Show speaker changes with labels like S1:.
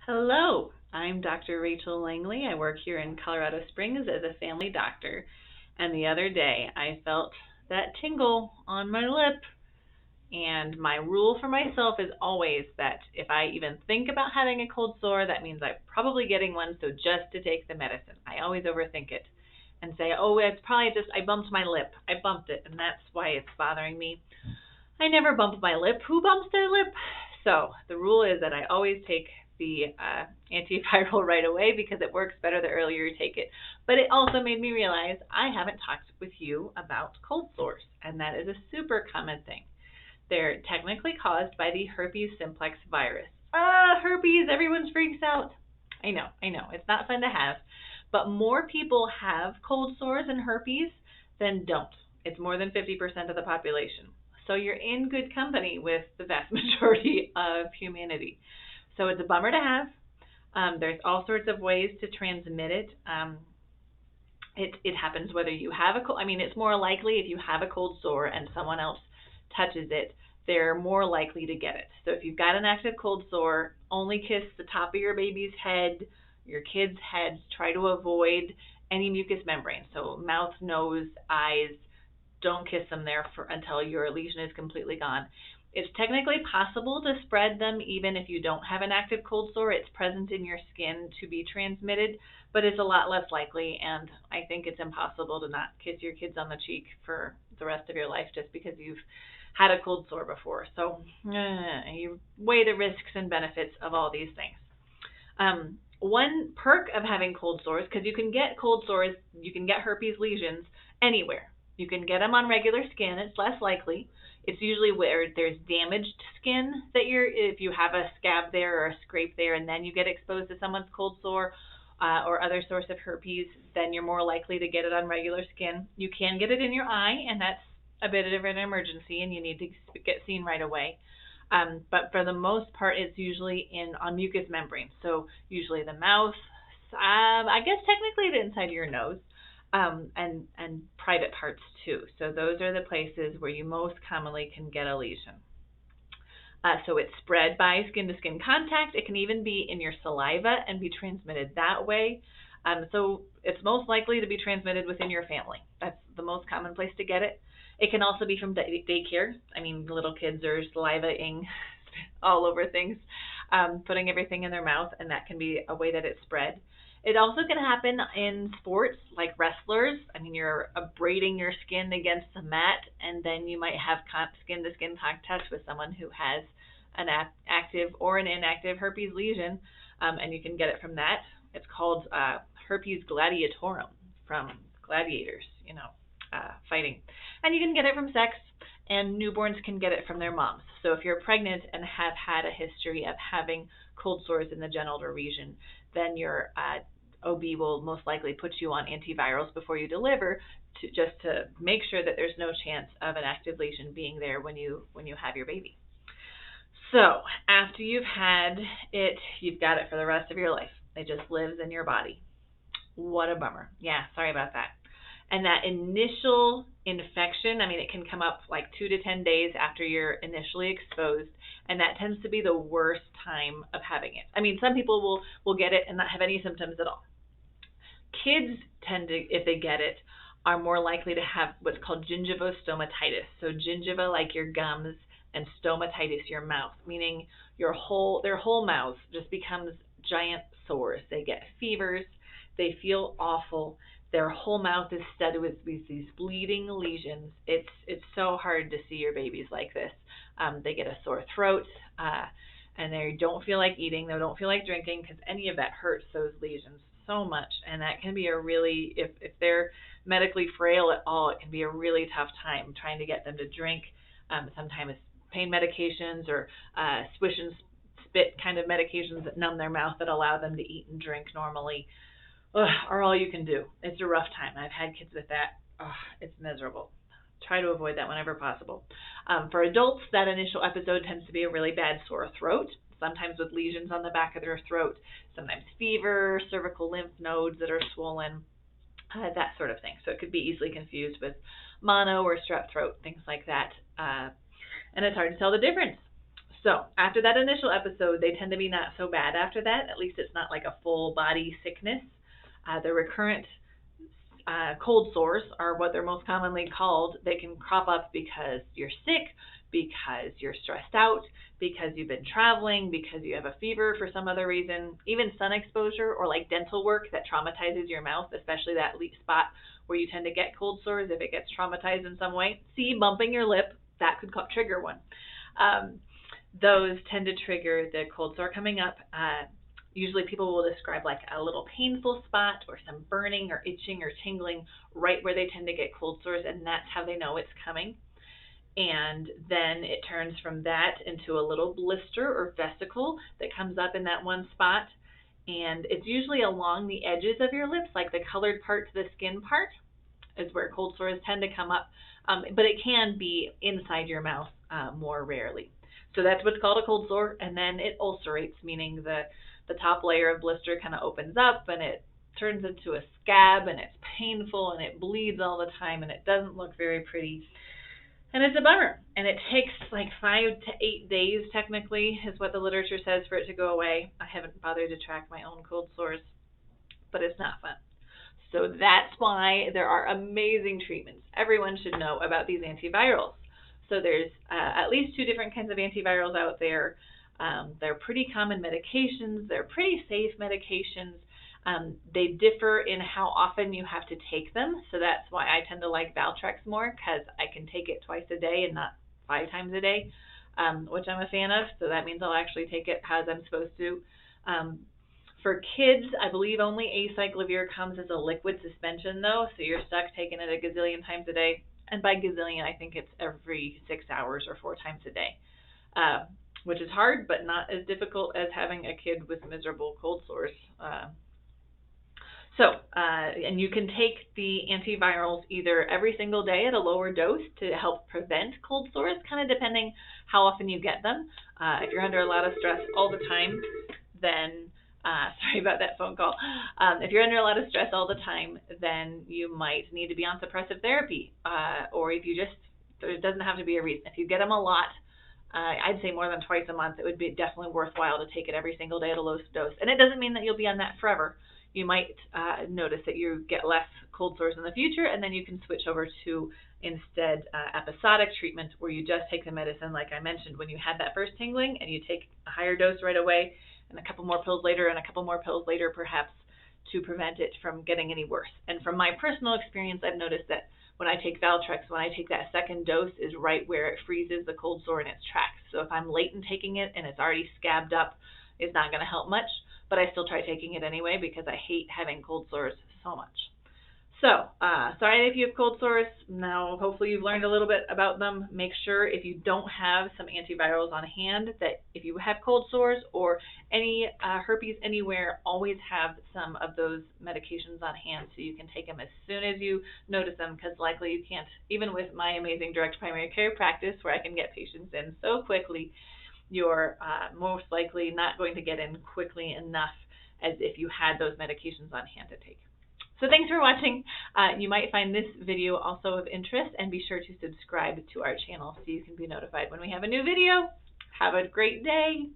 S1: Hello, I'm Dr. Rachel Langley. I work here in Colorado Springs as a family doctor. And the other day I felt that tingle on my lip. And my rule for myself is always that if I even think about having a cold sore, that means I'm probably getting one, so just to take the medicine. I always overthink it and say, oh, it's probably just I bumped my lip. I bumped it, and that's why it's bothering me. I never bump my lip. Who bumps their lip? So the rule is that I always take the antiviral right away because it works better the earlier you take it. But it also made me realize I haven't talked with you about cold sores, and that is a super common thing. They're technically caused by the herpes simplex virus. Herpes, everyone freaks out. I know, it's not fun to have. But more people have cold sores and herpes than don't. It's more than 50% of the population. So you're in good company with the vast majority of humanity. So it's a bummer to have. There's all sorts of ways to transmit it. It happens whether you have a cold. I mean, it's more likely if you have a cold sore and someone else touches it, they're more likely to get it. So if you've got an active cold sore, only kiss the top of your baby's head, your kid's head. Try to avoid any mucous membrane. So mouth, nose, eyes. Don't kiss them there until your lesion is completely gone. It's technically possible to spread them even if you don't have an active cold sore. It's present in your skin to be transmitted, but it's a lot less likely, and I think it's impossible to not kiss your kids on the cheek for the rest of your life just because you've had a cold sore before. So you weigh the risks and benefits of all these things. One perk of having cold sores, because you can get cold sores, you can get herpes lesions anywhere. You can get them on regular skin. It's less likely. It's usually where there's damaged skin that if you have a scab there or a scrape there, and then you get exposed to someone's cold sore or other source of herpes, then you're more likely to get it on regular skin. You can get it in your eye, and that's a bit of an emergency, and you need to get seen right away. But for the most part, it's usually on mucous membranes. So usually the mouth, I guess technically the inside of your nose, and private parts too. So those are the places where you most commonly can get a lesion. So it's spread by skin-to-skin contact. It can even be in your saliva and be transmitted that way. So it's most likely to be transmitted within your family. That's the most common place to get it. It can also be from daycare. I mean, little kids are salivating all over things, putting everything in their mouth, and that can be a way that it's spread. It also can happen in sports like wrestlers. I mean, you're abrading your skin against the mat, and then you might have skin-to-skin contact with someone who has an active or an inactive herpes lesion, and you can get it from that. It's called herpes gladiatorum, from gladiators, fighting. And you can get it from sex, and newborns can get it from their moms. So if you're pregnant and have had a history of having cold sores in the genital region, then your OB will most likely put you on antivirals before you deliver, just to make sure that there's no chance of an active lesion being there when you have your baby. So after you've had it, you've got it for the rest of your life. It just lives in your body. What a bummer. Yeah, sorry about that. And that initial infection, I mean, it can come up like 2 to 10 days after you're initially exposed, and that tends to be the worst time of having it. I mean, some people will get it and not have any symptoms at all. Kids tend to, if they get it, are more likely to have what's called gingivostomatitis. So gingiva, like your gums, and stomatitis, your mouth, meaning their whole mouth just becomes giant sores. They get fevers. They feel awful. Their whole mouth is studded with these bleeding lesions. It's so hard to see your babies like this. They get a sore throat, and they don't feel like eating. They don't feel like drinking because any of that hurts those lesions so much. And that can be a really, if they're medically frail at all, it can be a really tough time trying to get them to drink. Sometimes pain medications or swish and spit kind of medications that numb their mouth that allow them to eat and drink normally. Are all you can do. It's a rough time. I've had kids with that. It's miserable. Try to avoid that whenever possible. For adults, that initial episode tends to be a really bad sore throat, sometimes with lesions on the back of their throat, sometimes fever, cervical lymph nodes that are swollen, that sort of thing. So it could be easily confused with mono or strep throat, things like that. And it's hard to tell the difference. So after that initial episode, they tend to be not so bad after that. At least it's not like a full body sickness. The recurrent cold sores are what they're most commonly called. They can crop up because you're sick, because you're stressed out, because you've been traveling, because you have a fever for some other reason, even sun exposure or like dental work that traumatizes your mouth, especially that spot where you tend to get cold sores if it gets traumatized in some way. See, bumping your lip, that could trigger one. Those tend to trigger the cold sore coming up. Usually people will describe like a little painful spot or some burning or itching or tingling right where they tend to get cold sores, and that's how they know it's coming. And then it turns from that into a little blister or vesicle that comes up in that one spot. And it's usually along the edges of your lips, like the colored part to the skin part is where cold sores tend to come up. But it can be inside your mouth more rarely. So that's what's called a cold sore. And then it ulcerates, meaning the top layer of blister kind of opens up and it turns into a scab, and it's painful and it bleeds all the time and it doesn't look very pretty. And it's a bummer. And it takes like 5 to 8 days, technically, is what the literature says, for it to go away. I haven't bothered to track my own cold sores, but it's not fun. So that's why there are amazing treatments. Everyone should know about these antivirals. So there's at least 2 different kinds of antivirals out there. They're pretty common medications. They're pretty safe medications. They differ in how often you have to take them. So that's why I tend to like Valtrex more, because I can take it twice a day and not 5 times a day, which I'm a fan of. So that means I'll actually take it as I'm supposed to. For kids, I believe only acyclovir comes as a liquid suspension though. So you're stuck taking it a gazillion times a day. And by gazillion, I think it's every 6 hours or 4 times a day. Which is hard, but not as difficult as having a kid with miserable cold sores. And you can take the antivirals either every single day at a lower dose to help prevent cold sores, kind of depending how often you get them. If you're under a lot of stress all the time, then, sorry about that phone call. If you're under a lot of stress all the time, then you might need to be on suppressive therapy. Or if you just, there doesn't have to be a reason. If you get them a lot, I'd say more than twice a month, it would be definitely worthwhile to take it every single day at a low dose. And it doesn't mean that you'll be on that forever. You might notice that you get less cold sores in the future, and then you can switch over to instead episodic treatment, where you just take the medicine like I mentioned when you had that first tingling, and you take a higher dose right away and a couple more pills later and a couple more pills later perhaps to prevent it from getting any worse. And from my personal experience, I've noticed that when I take Valtrex, when I take that second dose is right where it freezes the cold sore in its tracks. So if I'm late in taking it and it's already scabbed up, it's not going to help much, but I still try taking it anyway because I hate having cold sores so much. So, sorry if you have cold sores. Now, hopefully you've learned a little bit about them. Make sure if you don't have some antivirals on hand, that if you have cold sores or any herpes anywhere, always have some of those medications on hand so you can take them as soon as you notice them, because likely you can't, even with my amazing direct primary care practice where I can get patients in so quickly, you're most likely not going to get in quickly enough as if you had those medications on hand to take. So thanks for watching. You might find this video also of interest, and be sure to subscribe to our channel so you can be notified when we have a new video. Have a great day.